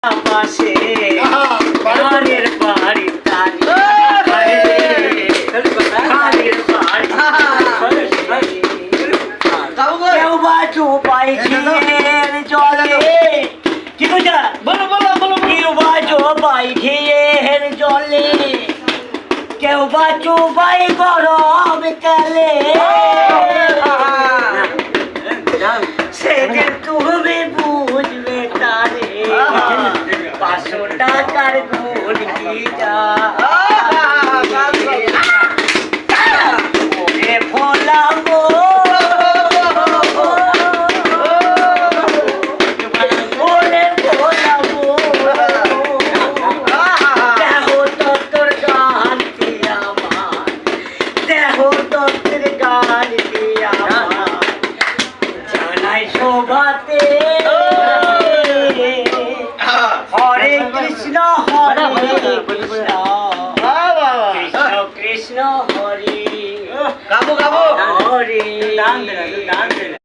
পাশে গানের বাড়ি তারি গানের বাড়ি কেউ বা চুপাই খেয়ের জলে কি বলছা বলো বলো বলো কেউ বা চুপাই খেয়ের জলে কেউ বা চুপাই গরম কালে সেদিন তুমি বুঝবে তারে 500 টাকার গুণ কি যা ওরে ভোলাবো ওরে ভোলাবো দেহ তোর গান দিয়া আমার দেহ তোর গান দিয়া আমার জানাই শোভাতে হরে কৃষ্ণ কৃষ্ণ কৃষ্ণ হরে গাবো গাবো হরে